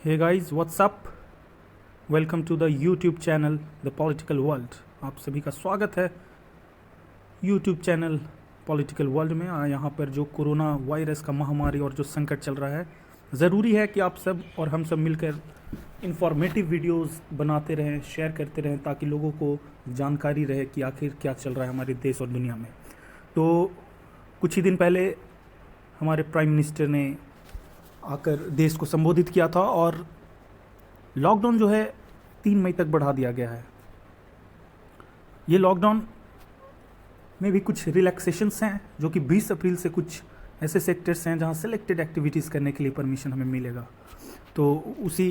Hey guys what's up. Welcome to the YouTube channel the political world. आप सभी का स्वागत है यूट्यूब चैनल पॉलिटिकल वर्ल्ड में। यहाँ पर जो कोरोना वायरस का महामारी और जो संकट चल रहा है, ज़रूरी है कि आप सब और हम सब मिलकर इंफॉर्मेटिव वीडियोस बनाते रहें, शेयर करते रहें, ताकि लोगों को जानकारी रहे कि आखिर क्या चल रहा है हमारे देश और दुनिया में। तो कुछ ही दिन पहले हमारे प्राइम मिनिस्टर ने आकर देश को संबोधित किया था और लॉकडाउन जो है 3 मई तक बढ़ा दिया गया है। ये लॉकडाउन में भी कुछ रिलैक्सेशंस हैं, जो कि 20 अप्रैल से कुछ ऐसे सेक्टर्स हैं जहां सेलेक्टेड एक्टिविटीज़ करने के लिए परमिशन हमें मिलेगा। तो उसी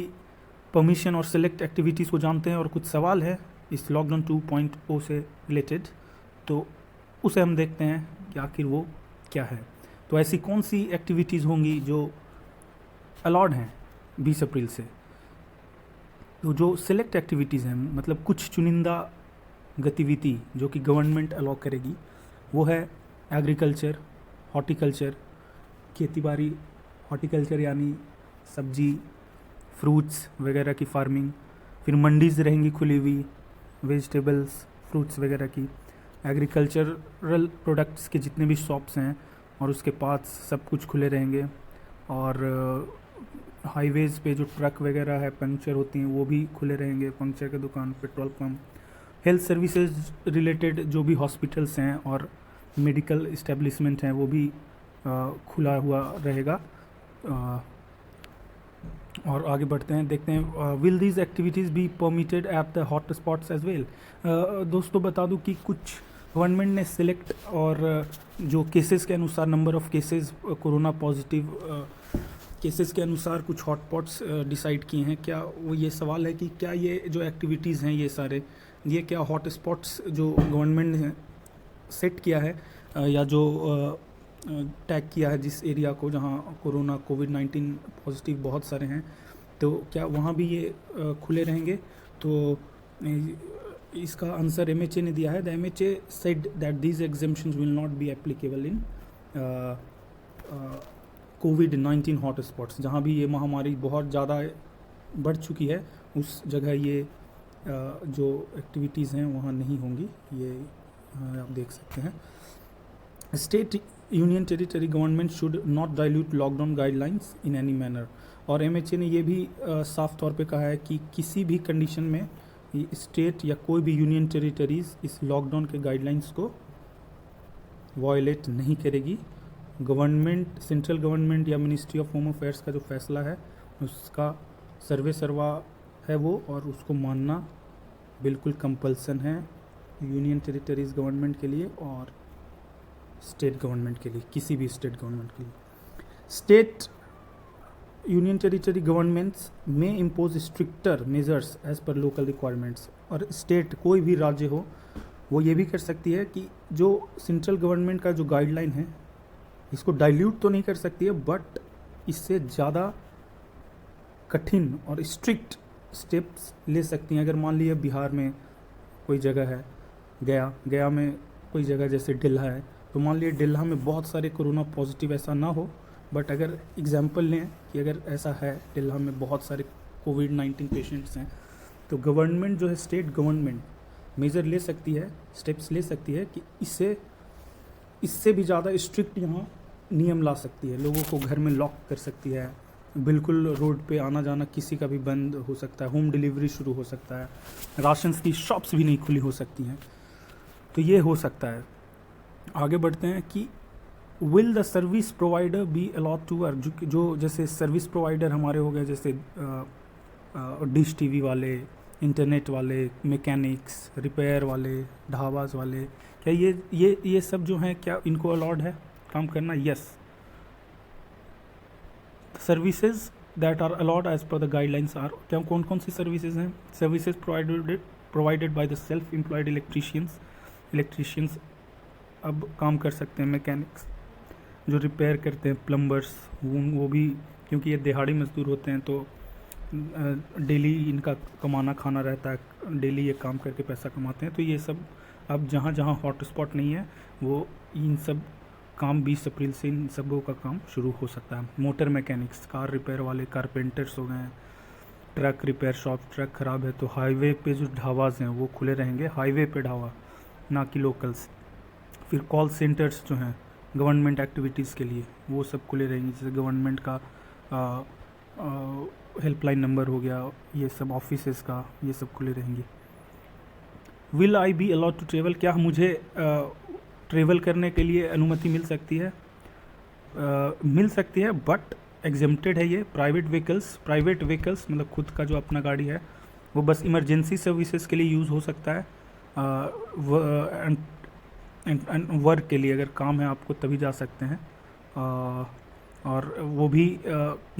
परमिशन और सेलेक्ट एक्टिविटीज़ को जानते हैं और कुछ सवाल है इस लॉकडाउन 2.0 से रिलेटेड, तो उसे हम देखते हैं कि आखिर वो क्या है। तो ऐसी कौन सी एक्टिविटीज़ होंगी जो अलाउड हैं 20 अप्रैल से। तो जो सिलेक्ट एक्टिविटीज़ हैं, मतलब कुछ चुनिंदा गतिविधि जो कि गवर्नमेंट अलाउ करेगी, वो है एग्रीकल्चर, हॉर्टिकल्चर, खेती बाड़ी, हॉर्टिकल्चर यानी सब्जी, फ्रूट्स वगैरह की फार्मिंग। फिर मंडीज़ रहेंगी खुली हुई, वेजिटेबल्स, फ्रूट्स वगैरह की। एग्रीकल्चरल प्रोडक्ट्स के जितने भी शॉप्स हैं और उसके पास सब कुछ खुले रहेंगे। और हाईवेज़ पे जो ट्रक वगैरह है पंक्चर होती हैं वो भी खुले रहेंगे, पंक्चर की दुकान, petrol pump. Health services related जो भी हॉस्पिटल्स हैं और मेडिकल इस्टेब्लिशमेंट हैं वो भी खुला हुआ रहेगा। और आगे बढ़ते हैं, देखते हैं will these activities be permitted at the hot spots as well. दोस्तों बता दूं कि कुछ गवर्नमेंट ने सिलेक्ट और जो केसेस के अनुसार, number of cases corona positive cases के अनुसार कुछ हॉटस्पॉट्स डिसाइड किए हैं। क्या वो, ये सवाल है कि क्या ये जो एक्टिविटीज़ हैं ये सारे, ये क्या हॉट स्पॉट्स जो गवर्नमेंट ने सेट किया है या जो टैग किया है जिस एरिया को जहाँ कोरोना कोविड-19 पॉजिटिव बहुत सारे हैं, तो क्या वहाँ भी ये खुले रहेंगे। तो इसका आंसर MHA ने दिया है। The MHA said that these exemptions will not be applicable in covid hot spots. जहाँ भी ये महामारी बहुत ज़्यादा बढ़ चुकी है उस जगह ये जो एक्टिविटीज़ हैं वहाँ नहीं होंगी। ये आप देख सकते हैं। State, union territory government should not dilute lockdown guidelines in any manner. और MHA ने ये भी साफ तौर पे कहा है कि किसी भी कंडीशन में स्टेट या कोई भी यूनियन टेरिटरीज़ इस लॉकडाउन के गाइडलाइंस को वायलेट नहीं करेगी। गवर्नमेंट, सेंट्रल गवर्नमेंट या मिनिस्ट्री ऑफ होम अफेयर्स का जो फैसला है उसका सर्वे सर्वा है वो, और उसको मानना बिल्कुल कंपल्सन है यूनियन टेरिटरीज़ गवर्नमेंट के लिए और स्टेट गवर्नमेंट के लिए, किसी भी स्टेट गवर्नमेंट के लिए। स्टेट यूनियन टेरिटरी गवर्नमेंट्स में impose stricter measures as per local requirements. और स्टेट, कोई भी राज्य हो, वो ये भी कर सकती है कि जो सेंट्रल गवर्नमेंट का जो गाइडलाइन है इसको डाइल्यूट तो नहीं कर सकती है, बट इससे ज़्यादा कठिन और स्ट्रिक्ट स्टेप्स ले सकती हैं। अगर मान लिया बिहार में कोई जगह है, गया में कोई जगह जैसे डिल्हा है, तो मान लिया डिल्हा में बहुत सारे कोरोना पॉजिटिव ऐसा ना हो, बट अगर एग्जांपल लें कि अगर ऐसा है डिल्हा में बहुत सारे कोविड-19 पेशेंट्स हैं, तो गवर्नमेंट जो है, स्टेट गवर्नमेंट मेजर ले सकती है, स्टेप्स ले सकती है कि इससे भी ज़्यादा स्ट्रिक्ट यहाँ नियम ला सकती है। लोगों को घर में लॉक कर सकती है, बिल्कुल रोड पे आना जाना किसी का भी बंद हो सकता है, होम डिलीवरी शुरू हो सकता है, राशन की शॉप्स भी नहीं खुली हो सकती हैं। तो ये हो सकता है। आगे बढ़ते हैं कि will the service provider be allowed to work. जो जैसे सर्विस प्रोवाइडर हमारे हो गए, जैसे डिश टीवी वाले, इंटरनेट वाले, मैकेनिक्स, रिपेयर वाले, ढाबाज वाले, क्या ये सब जो हैं, क्या इनको अलाउड है काम करना? Yes. Services that are allowed as per the guidelines are, क्या कौन कौन सी सर्विसेज हैं? Services provided by the self employed electricians अब काम कर सकते हैं। मैकेनिक्स जो रिपेयर करते हैं, प्लम्बर्स, वो भी, क्योंकि ये दिहाड़ी मजदूर होते हैं तो डेली इनका कमाना खाना रहता है, डेली ये काम करके पैसा कमाते हैं। तो ये सब अब जहाँ जहाँ हॉट स्पॉट नहीं है वो इन सब काम 20 अप्रैल से इन सबों का काम शुरू हो सकता है। मोटर मैकेनिक्स, कार रिपेयर वाले, कारपेंटर्स हो गए, ट्रक रिपेयर शॉप, ट्रक ख़राब है तो हाईवे पे जो ढाबाज हैं वो खुले रहेंगे, हाईवे पे ढाबा, ना कि लोकल्स। फिर कॉल सेंटर्स जो हैं गवर्नमेंट एक्टिविटीज़ के लिए वो सब खुले रहेंगे, जैसे गवर्नमेंट का हेल्पलाइन नंबर हो गया, ये सब ऑफिसेस का, ये सब खुले रहेंगे। Will I be allowed to travel, क्या मुझे ट्रेवल करने के लिए अनुमति मिल सकती है? मिल सकती है, बट एग्जेम्प्टेड है ये। प्राइवेट व्हीकल्स मतलब खुद का जो अपना गाड़ी है वो बस इमरजेंसी सर्विसेज के लिए यूज़ हो सकता है, एंड वर्क के लिए अगर काम है आपको तभी जा सकते हैं। और वो भी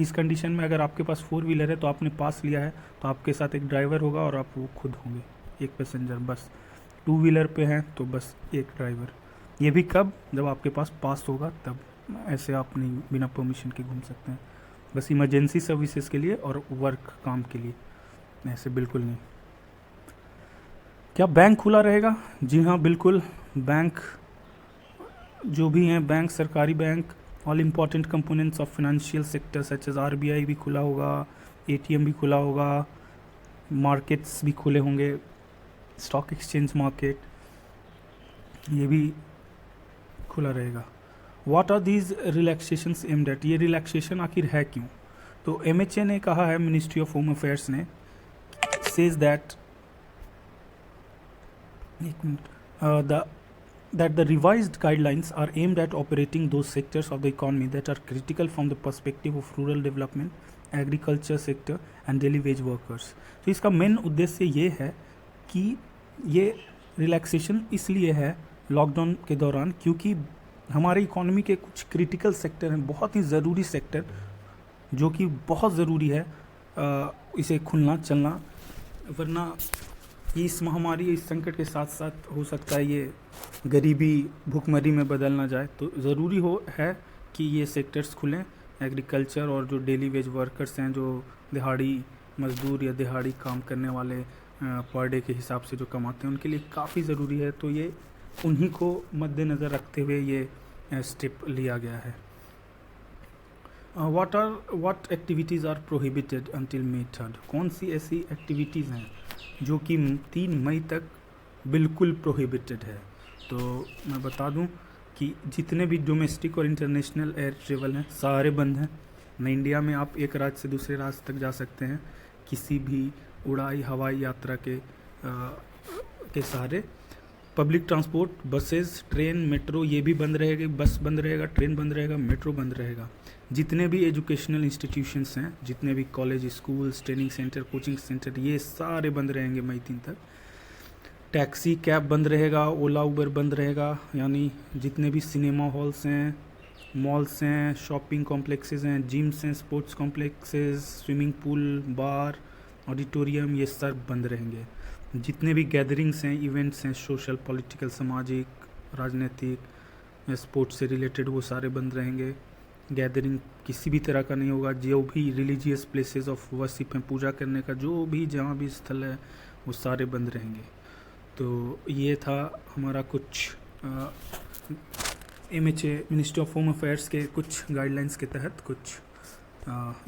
इस कंडीशन में, अगर आपके पास 4 व्हीलर है तो आपने पास लिया है तो आपके साथ एक ड्राइवर होगा और आप वो खुद होंगे, एक पैसेंजर बस। 2 व्हीलर पे हैं तो बस एक ड्राइवर। ये भी कब? जब आपके पास पास होगा तब। ऐसे आप नहीं बिना परमिशन के घूम सकते हैं, बस इमरजेंसी सर्विसेज के लिए और वर्क काम के लिए, ऐसे बिल्कुल नहीं। क्या बैंक खुला रहेगा? जी हाँ, बिल्कुल। बैंक जो भी हैं, बैंक, सरकारी bank, all important components of financial sector such as RBI भी खुला होगा, ATM भी खुला होगा, मार्केट्स भी खुले होंगे, स्टॉक एक्सचेंज मार्केट ये भी खुला रहेगा। What are these relaxations aimed at, ये रिलैक्सेशन आखिर है क्यों? तो MHA ने कहा है, मिनिस्ट्री ऑफ होम अफेयर्स ने, says that that the revised guidelines are aimed at operating those sectors of the economy that are critical from the perspective of rural development, agriculture sector and daily wage workers। तो इसका main उद्देश्य ये है कि ये relaxation इसलिए है lockdown के दौरान क्योंकि हमारी इकोनॉमी के कुछ क्रिटिकल सेक्टर हैं, बहुत ही ज़रूरी सेक्टर, जो कि बहुत ज़रूरी है इसे खुलना चलना, वरना इस महामारी, इस संकट के साथ साथ हो सकता है ये गरीबी भुखमरी में बदल ना जाए। तो ज़रूरी है कि ये सेक्टर्स खुलें। एग्रीकल्चर और जो डेली वेज वर्कर्स हैं, जो दिहाड़ी मजदूर या दिहाड़ी काम करने वाले पर डे के हिसाब से जो कमाते हैं, उनके लिए काफ़ी ज़रूरी है। तो ये उन्हीं को मद्देनज़र रखते हुए ये स्टेप लिया गया है। What activities are prohibited until May 3? कौन सी ऐसी एक्टिविटीज़ हैं जो कि 3 मई तक बिल्कुल प्रोहिबिटेड है? तो मैं बता दूं कि जितने भी डोमेस्टिक और इंटरनेशनल एयर ट्रेवल हैं सारे बंद हैं। न इंडिया में आप एक राज्य से दूसरे राज्य तक जा सकते हैं किसी भी हवाई यात्रा के सहारे। Public transport, buses, train, metro ये भी बंद रहेगी। बस बंद रहेगा, ट्रेन बंद रहेगा, मेट्रो बंद रहेगा। जितने भी एजुकेशनल इंस्टीट्यूशंस हैं, जितने भी college, schools, training centre, coaching centre, ये सारे बंद रहेंगे मई 3 तक। टैक्सी कैब बंद रहेगा, ओला उबर बंद रहेगा, यानी जितने भी सिनेमा हॉल्स हैं, मॉल्स हैं, शॉपिंग कॉम्प्लेक्सेस हैं, जिम्स हैं, स्पोर्ट्स कॉम्प्लेक्सेस, स्विमिंग पूल, बार, ऑडिटोरियम, ये सब बंद रहेंगे। जितने भी गैदरिंग्स हैं, इवेंट्स हैं, सोशल, पॉलिटिकल, सामाजिक, राजनीतिक, स्पोर्ट्स से रिलेटेड, वो सारे बंद रहेंगे। गैदरिंग किसी भी तरह का नहीं होगा। जो भी रिलीजियस प्लेसेस ऑफ वर्शिप हैं, पूजा करने का जो भी जहाँ भी स्थल है, वो सारे बंद रहेंगे। तो ये था हमारा कुछ MHA, ministry of home affairs के कुछ गाइडलाइंस के तहत कुछ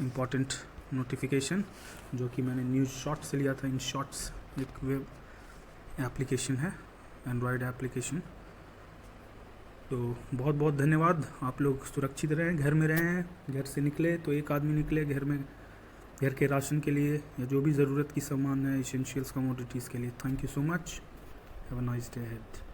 इम्पॉर्टेंट नोटिफिकेशन, जो कि मैंने न्यूज़ शॉर्ट से लिया था। इन शॉर्ट्स एक वेब एप्लीकेशन है, एंड्रॉयड एप्लीकेशन। तो बहुत बहुत धन्यवाद। आप लोग सुरक्षित रहें, घर में रहें। घर से निकले तो एक आदमी निकले घर के राशन के लिए या जो भी ज़रूरत की सामान है, एसेंशियल्स कमोडिटीज़ के लिए। Thank you so much. Have a nice day ahead.